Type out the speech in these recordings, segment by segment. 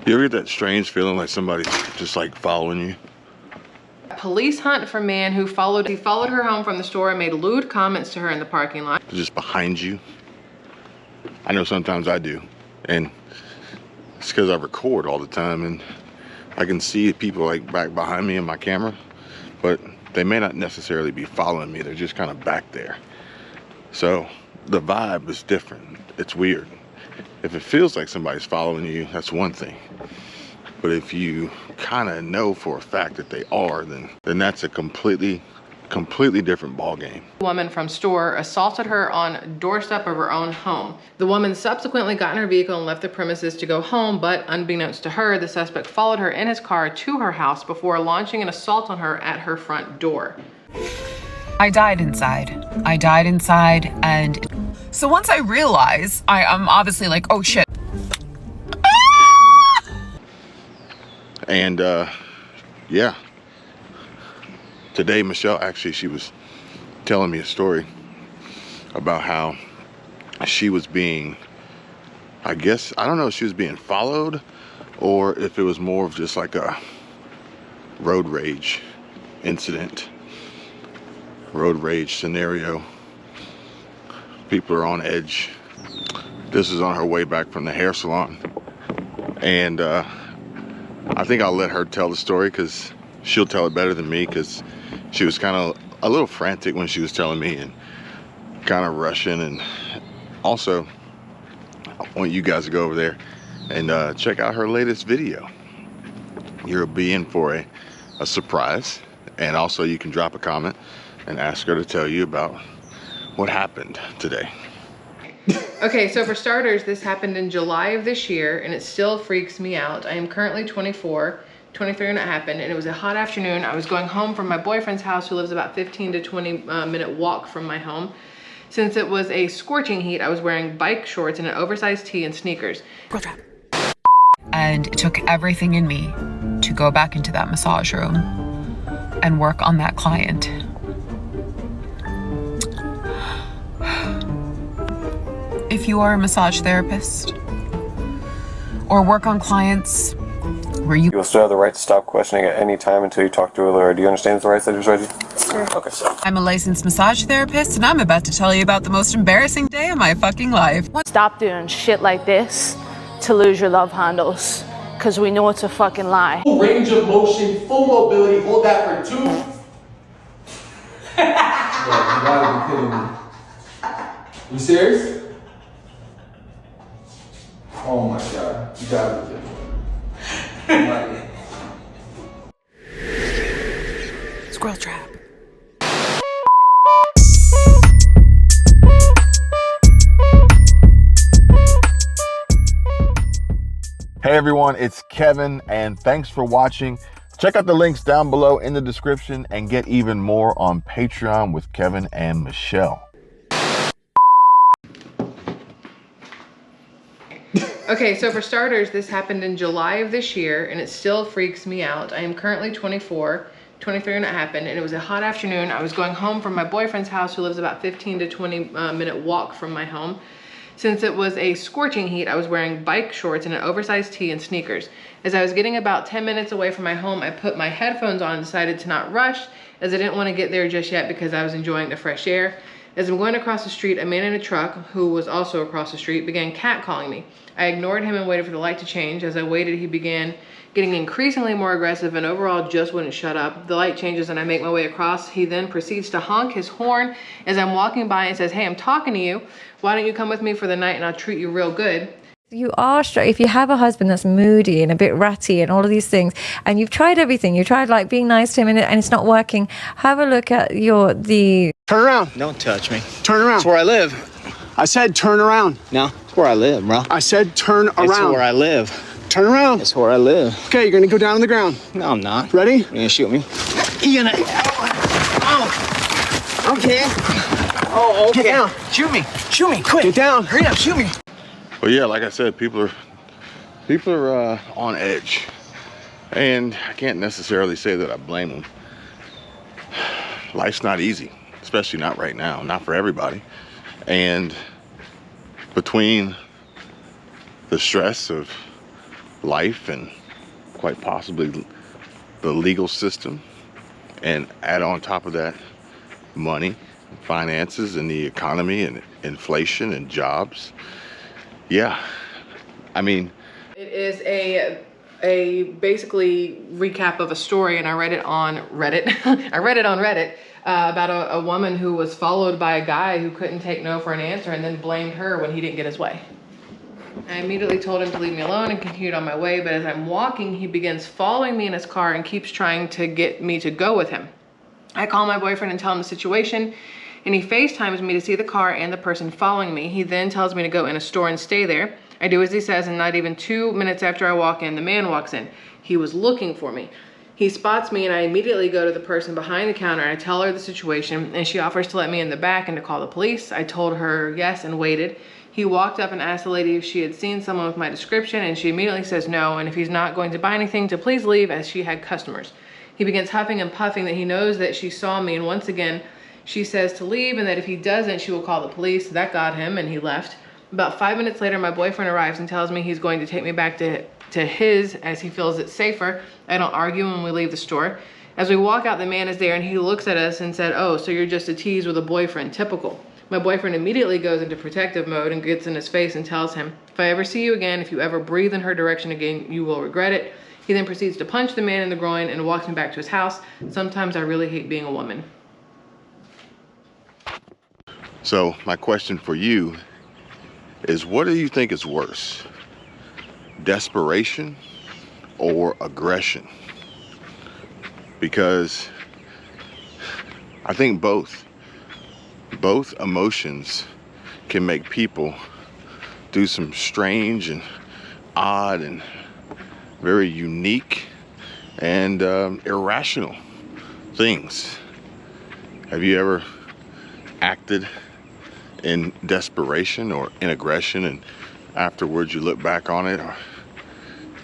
You ever get that strange feeling like somebody's just like following you? Police hunt for man who followed her home from the store and made lewd comments to her in the parking lot. Just behind you. I know sometimes I do, and it's because I record all the time and I can see people like back behind me in my camera, but they may not necessarily be following me. They're just kind of back there. So the vibe is different. It's weird. If it feels like somebody's following you, that's one thing. But if you kind of know for a fact that they are, then that's a completely different ball game. The woman from store assaulted her on doorstep of her own home. The woman subsequently got in her vehicle and left the premises to go home, but unbeknownst to her, the suspect followed her in his car to her house before launching an assault on her at her front door. I died inside, and so once I realize, I'm obviously like, oh shit. And yeah, today Michelle, actually, she was telling me a story about how she was being, I guess, I don't know if she was being followed or if it was more of just like a road rage incident, road rage scenario. People are on edge. This is on her way back from the hair salon, and I think I'll let her tell the story because she'll tell it better than me, because she was kind of a little frantic when she was telling me and kind of rushing. And also I want you guys to go over there and check out her latest video. You'll be in for a surprise, and also you can drop a comment and ask her to tell you about what happened today. Okay, so for starters, this happened in July of this year and it still freaks me out. I am currently 24, 23 when it happened, and it was a hot afternoon. I was going home from my boyfriend's house, who lives about 15 to 20 minute walk from my home. Since it was a scorching heat, I was wearing bike shorts and an oversized tee and sneakers. And it took everything in me to go back into that massage room and work on that client. If you are a massage therapist or work on clients where you will still have the right to stop questioning at any time until you talk to a lawyer. Do you understand the rights that is, Reggie? Sure. Okay. I'm a licensed massage therapist, and I'm about to tell you about the most embarrassing day of my fucking life. Stop doing shit like this to lose your love handles, because we know it's a fucking lie. Range of motion, full mobility, hold that for 2. Yeah, you gotta be kidding me. You serious? Oh my god, you gotta be kidding me. SquirrelTribe. Hey everyone, it's Kevin, and thanks for watching. Check out the links down below in the description and get even more on Patreon with Kevin and Michelle. Okay, so for starters, this happened in July of this year and it still freaks me out. I am currently 24, 23 when it happened, and it was a hot afternoon. I was going home from my boyfriend's house, who lives about 15 to 20 minute walk from my home. Since it was a scorching heat, I was wearing bike shorts and an oversized tee and sneakers. As I was getting about 10 minutes away from my home, I put my headphones on and decided to not rush, as I didn't want to get there just yet because I was enjoying the fresh air. As I'm going across the street, a man in a truck, who was also across the street, began catcalling me. I ignored him and waited for the light to change. As I waited, he began getting increasingly more aggressive and overall just wouldn't shut up. The light changes and I make my way across. He then proceeds to honk his horn as I'm walking by and says, "Hey, I'm talking to you. Why don't you come with me for the night and I'll treat you real good?" You are straight. If you have a husband that's moody and a bit ratty and all of these things, and you've tried everything, you tried like being nice to him and it's not working, have a look at Turn around. Don't touch me. Turn around. It's where I live. I said turn around. No, it's where I live, bro. I said turn around. It's where I live. Turn around. It's where I live. Okay, you're gonna go down on the ground. No, I'm not. Ready? You're gonna shoot me. You're gonna... Oh. Okay. Oh, okay. Get down. Shoot me. Shoot me, quick. Get down. Hurry up, shoot me. Well, yeah, like I said, people are on edge, and I can't necessarily say that I blame them. Life's not easy, especially not right now, not for everybody. And between the stress of life and quite possibly the legal system, and add on top of that money, finances, and the economy and inflation and jobs. Yeah, I mean, it is a basically recap of a story, and I read it on Reddit. I read it on Reddit about a woman who was followed by a guy who couldn't take no for an answer and then blamed her when he didn't get his way. I immediately told him to leave me alone and continued on my way, but as I'm walking, he begins following me in his car and keeps trying to get me to go with him. I call my boyfriend and tell him the situation, and he FaceTimes me to see the car and the person following me. He then tells me to go in a store and stay there. I do as he says, and not even 2 minutes after I walk in, the man walks in. He was looking for me. He spots me, and I immediately go to the person behind the counter, and I tell her the situation, and she offers to let me in the back and to call the police. I told her yes and waited. He walked up and asked the lady if she had seen someone with my description, and she immediately says no, and if he's not going to buy anything, to please leave, as she had customers. He begins huffing and puffing that he knows that she saw me, and once again, she says to leave, and that if he doesn't, she will call the police. That got him, and he left. About 5 minutes later, my boyfriend arrives and tells me he's going to take me back to his, as he feels it's safer. I don't argue when we leave the store. As we walk out, the man is there, and he looks at us and said, "Oh, so you're just a tease with a boyfriend, typical." My boyfriend immediately goes into protective mode and gets in his face and tells him, "If I ever see you again, if you ever breathe in her direction again, you will regret it." He then proceeds to punch the man in the groin and walks me back to his house. Sometimes I really hate being a woman. so my question for you is, what do you think is worse? Desperation or aggression? Because I think both emotions can make people do some strange and odd and very unique and irrational things. Have you ever acted in desperation or in aggression, and afterwards you look back on it or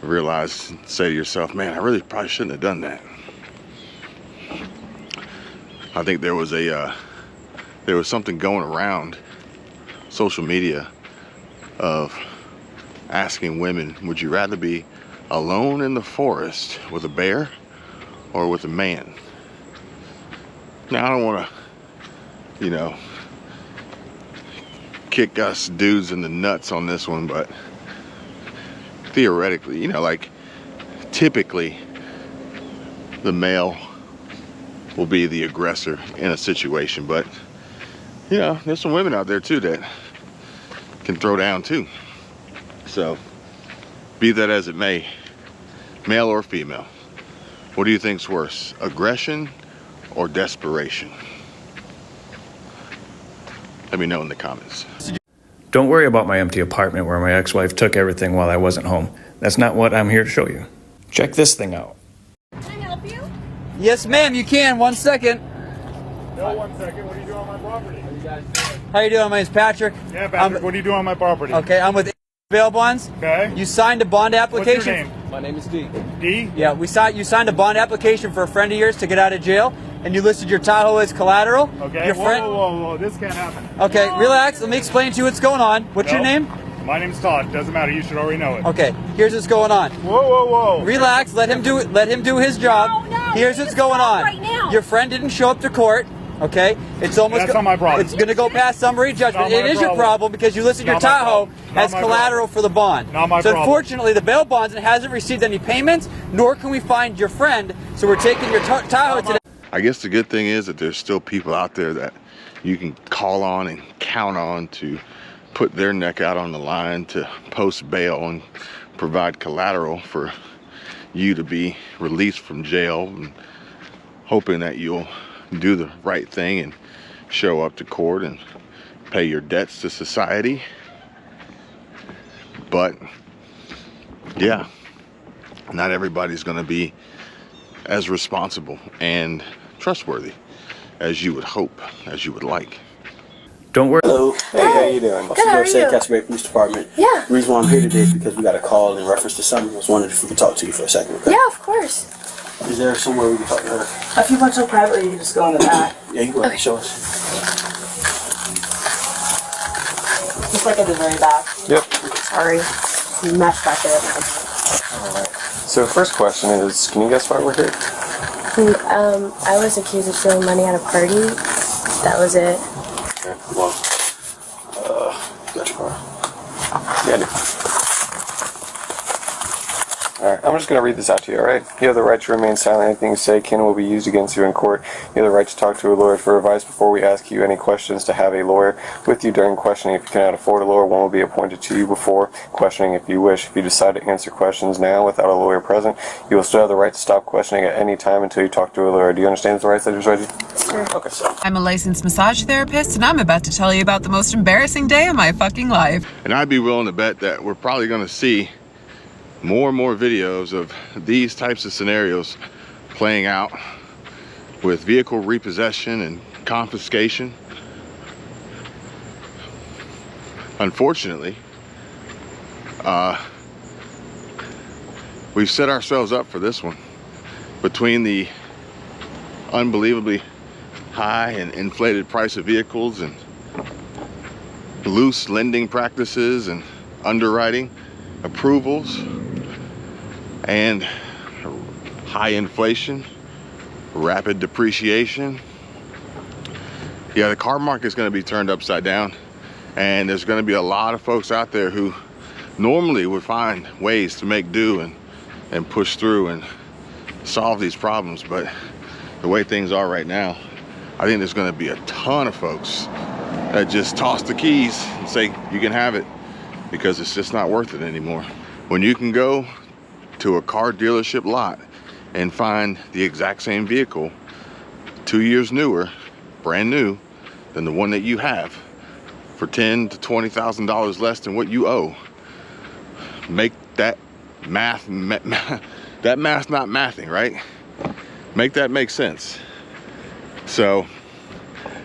realize, say to yourself, man, I really probably shouldn't have done that? I think there was something going around social media of asking women, would you rather be alone in the forest with a bear or with a man? Now, I don't want to, kick us dudes in the nuts on this one, but theoretically, like typically the male will be the aggressor in a situation, but there's some women out there too that can throw down too. So be that as it may, male or female, what do you think's worse, aggression or desperation? Let me know in the comments. Don't worry about my empty apartment where my ex-wife took everything while I wasn't home. That's not what I'm here to show you. Check this thing out. Can I help you? Yes, ma'am, you can. 1 second. No, 1 second. What are you doing on my property? How you doing? My name's Patrick. Yeah, Patrick, what are you doing on my property? Okay, I'm with bail bonds. Okay. You signed a bond application. What's your name? My name is D. D? Yeah, you signed a bond application for a friend of yours to get out of jail, and you listed your Tahoe as collateral. Okay. Your friend. Whoa. This can't happen. Okay, relax. Let me explain to you what's going on. What's your name? My name's Todd. Doesn't matter. You should already know it. Okay. Here's what's going on. Whoa. Relax. Let him do it. Let him do his job. No. Here's what's going on. Right now. Your friend didn't show up to court. Okay, it's almost. That's not my problem. It's going to go past summary judgment. Not my It is your problem because you listed your Not my Tahoe problem. Not as my collateral for the bond. Not my so problem. unfortunately, the bail bonds hasn't received any payments, nor can we find your friend. So we're taking your Tahoe today. I guess the good thing is that there's still people out there that you can call on and count on to put their neck out on the line to post bail and provide collateral for you to be released from jail, and hoping that you'll do the right thing and show up to court and pay your debts to society. But yeah, not everybody's going to be as responsible and trustworthy as you would hope, as you would like. Don't worry. Hello. Hey, how you doing? Good, how are you? Castleberry Police Department. Yeah. The reason why I'm here today is because we got a call in reference to something. I was wondering if we could talk to you for a second, okay? Yeah, of course. Is there somewhere we can talk to her? If you want to privately, you can just go in the back. Yeah, you can go ahead and show us. Just like at the very back. Yep. Sorry. Mesh back there. Alright. So first question is, can you guess why we're here? I was accused of stealing money at a party. That was it. Okay, well, got your car. Yeah, I do. Alright, I'm just going to read this out to you, alright? You have the right to remain silent. Anything you say can will be used against you in court. You have the right to talk to a lawyer for advice before we ask you any questions, to have a lawyer with you during questioning. If you cannot afford a lawyer, one will be appointed to you before questioning if you wish. If you decide to answer questions now without a lawyer present, you will still have the right to stop questioning at any time until you talk to a lawyer. Do you understand the rights I just read you? Sure. Okay, so. I'm a licensed massage therapist, and I'm about to tell you about the most embarrassing day of my fucking life. And I'd be willing to bet that we're probably gonna see more and more videos of these types of scenarios playing out with vehicle repossession and confiscation. Unfortunately, we've set ourselves up for this one. Between the unbelievably high and inflated price of vehicles and loose lending practices and underwriting approvals and high inflation, rapid depreciation. Yeah, the car market is going to be turned upside down, and there's going to be a lot of folks out there who normally would find ways to make do and push through and solve these problems. But the way things are right now, I think there's going to be a ton of folks that just toss the keys and say, you can have it, because it's just not worth it anymore. When you can go to a car dealership lot and find the exact same vehicle 2 years newer, brand new, than the one that you have for $10,000 to $20,000 less than what you owe, make that math, that math's not mathing, right? Make that make sense. So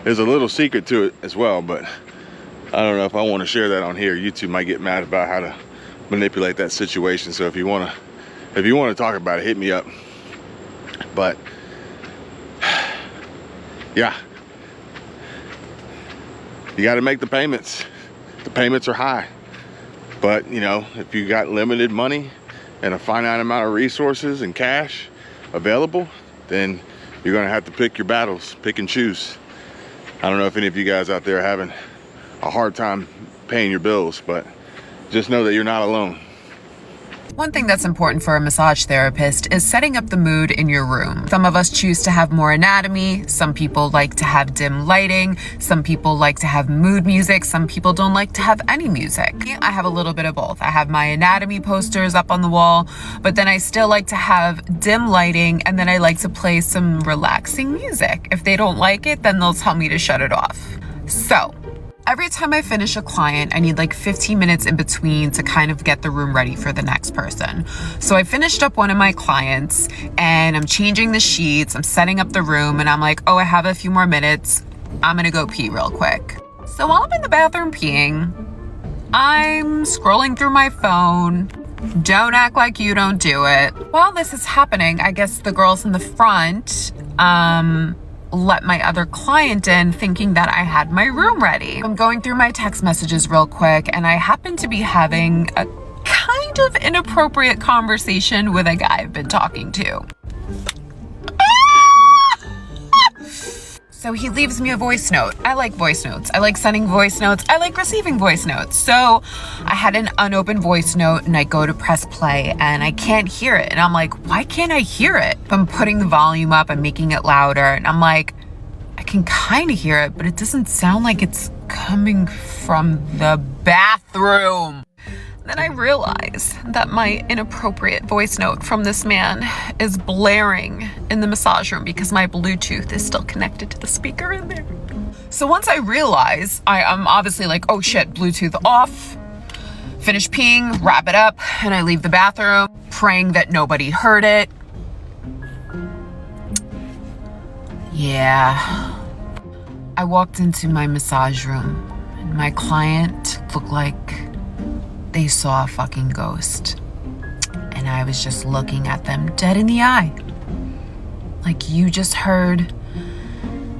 there's a little secret to it as well, but I don't know if I want to share that on here. YouTube might get mad about how to manipulate that situation. So if you want to talk about it, hit me up. But yeah, you got to make the payments. The payments are high, but you know, if you got limited money and a finite amount of resources and cash available, then you're gonna have to pick your battles, pick and choose. I don't know if any of you guys out there are having a hard time paying your bills, but just know that you're not alone. One thing that's important for a massage therapist is setting up the mood in your room. Some of us choose to have more anatomy. Some people like to have dim lighting. Some people like to have mood music. Some people don't like to have any music. I have a little bit of both. I have my anatomy posters up on the wall, but then I still like to have dim lighting, and then I like to play some relaxing music. If they don't like it, then they'll tell me to shut it off. So every time I finish a client, I need like 15 minutes in between to kind of get the room ready for the next person. So I finished up one of my clients and I'm changing the sheets, I'm setting up the room, and I'm like, oh, I have a few more minutes. I'm gonna go pee real quick. So while I'm in the bathroom peeing, I'm scrolling through my phone. Don't act like you don't do it. While this is happening, I guess the girls in the front, let my other client in thinking that I had my room ready. I'm going through my text messages real quick, and I happen to be having a kind of inappropriate conversation with a guy I've been talking to. So he leaves me a voice note. I like voice notes. I like sending voice notes. I like receiving voice notes. So I had an unopened voice note, and I go to press play and I can't hear it. And I'm like, why can't I hear it? I'm putting the volume up, I'm making it louder, and I'm like, I can kind of hear it, but it doesn't sound like it's coming from the bathroom. Then I realize that my inappropriate voice note from this man is blaring in the massage room because my Bluetooth is still connected to the speaker in there. So once I realize, I'm obviously like, oh shit, Bluetooth off, finish peeing, wrap it up, and I leave the bathroom, praying that nobody heard it. Yeah. I walked into my massage room, and my client looked like they saw a fucking ghost. And I was just looking at them dead in the eye. Like, you just heard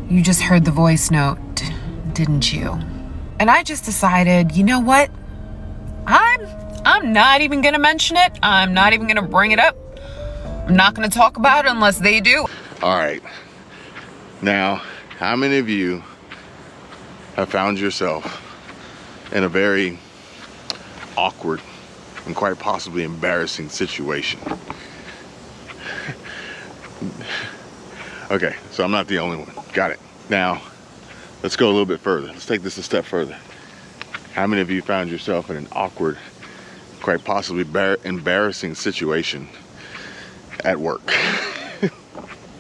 the voice note, didn't you? And I just decided, you know what? I'm I'm not even gonna mention it. I'm not even gonna bring it up. I'm not gonna talk about it unless they do. All right. Now, how many of you have found yourself in a very awkward and quite possibly embarrassing situation? Okay, so I'm not the only one. Got it. Now, let's go a little bit further. Let's take this a step further. How many of you found yourself in an awkward, quite possibly embarrassing situation at work?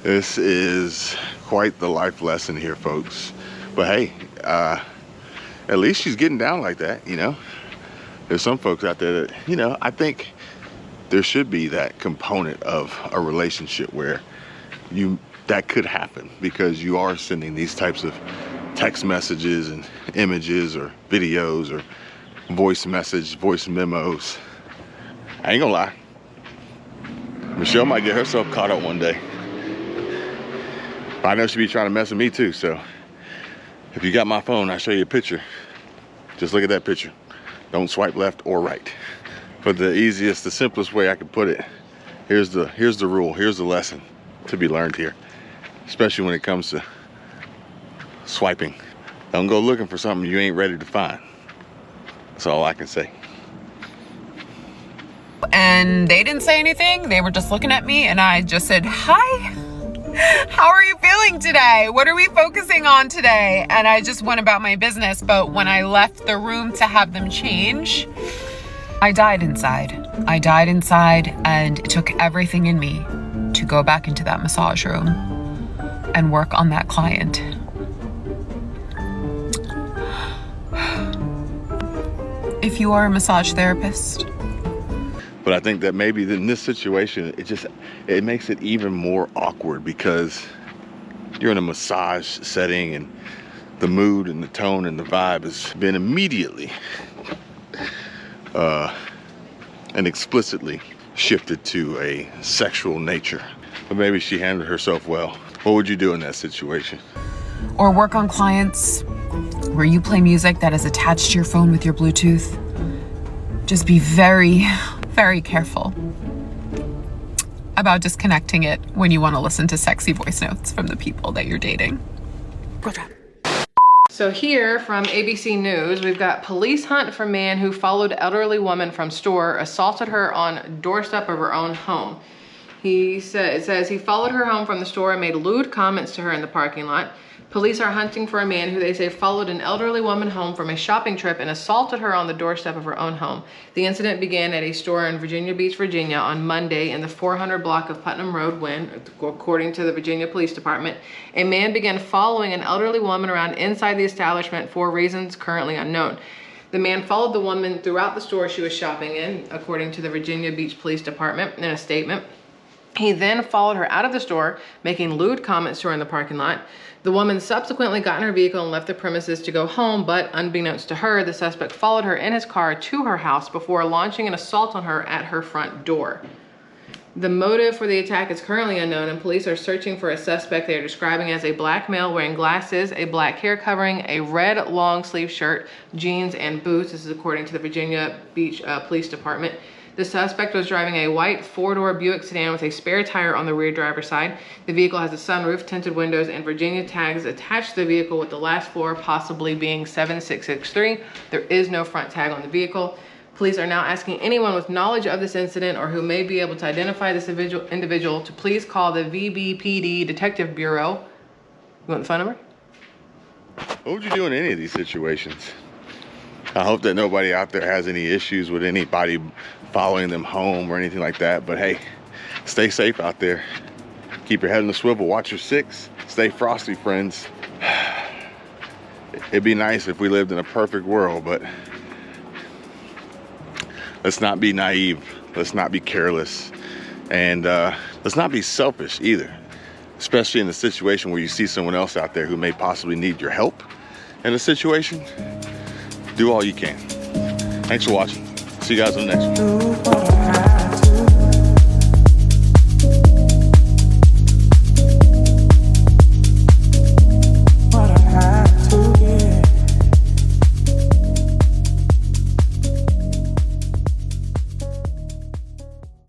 This is quite the life lesson here, folks. But hey, at least she's getting down like that, you know? There's some folks out there that, you know, I think there should be that component of a relationship where that could happen, because you are sending these types of text messages and images or videos or voice memos. I ain't gonna lie, Michelle might get herself caught up one day. I know she'd be trying to mess with me too, so if you got my phone, I'll show you a picture. Just look at that picture. Don't swipe left or right. But the easiest, the simplest way I could put it, here's the rule, here's the lesson to be learned here, especially when it comes to swiping. Don't go looking for something you ain't ready to find. That's all I can say. And they didn't say anything. They were just looking at me, and I just said, hi. How are you feeling today? What are we focusing on today? And I just went about my business. But when I left the room to have them change, I died inside. I died inside, and it took everything in me to go back into that massage room and work on that client. If you are a massage therapist. But I think that maybe in this situation, it makes it even more awkward, because you're in a massage setting and the mood and the tone and the vibe has been immediately and explicitly shifted to a sexual nature. But maybe she handled herself well. What would you do in that situation? Or work on clients where you play music that is attached to your phone with your Bluetooth. Just be very, very careful about disconnecting it when you want to listen to sexy voice notes from the people that you're dating. So here from ABC News, we've got police hunt for man who followed elderly woman from store, assaulted her on doorstep of her own home. It says he followed her home from the store and made lewd comments to her in the parking lot. Police are hunting for a man who they say followed an elderly woman home from a shopping trip and assaulted her on the doorstep of her own home. The incident began at a store in Virginia Beach, Virginia on Monday in the 400 block of Putnam Road when, according to the Virginia Police Department, a man began following an elderly woman around inside the establishment for reasons currently unknown. The man followed the woman throughout the store she was shopping in, according to the Virginia Beach Police Department in a statement. He then followed her out of the store, making lewd comments to her in the parking lot. The woman subsequently got in her vehicle and left the premises to go home, but unbeknownst to her, the suspect followed her in his car to her house before launching an assault on her at her front door. The motive for the attack is currently unknown, and police are searching for a suspect they are describing as a black male wearing glasses, a black hair covering, a red long sleeve shirt, jeans, and boots. This is according to the Virginia Beach Police Department. The suspect was driving a white four-door Buick sedan with a spare tire on the rear driver's side. The vehicle has a sunroof, tinted windows, and Virginia tags attached to the vehicle, with the last four possibly being 7663. There is no front tag on the vehicle. Police are now asking anyone with knowledge of this incident or who may be able to identify this individual to please call the VBPD Detective Bureau. You want the phone number? What would you do in any of these situations? I hope that nobody out there has any issues with anybody following them home or anything like that. But hey, stay safe out there. Keep your head on the swivel. Watch your six. Stay frosty, friends. It'd be nice if we lived in a perfect world, but let's not be naive. Let's not be careless. And let's not be selfish either. Especially in a situation where you see someone else out there who may possibly need your help in a situation. Do all you can. Thanks for watching. See you guys on the next one.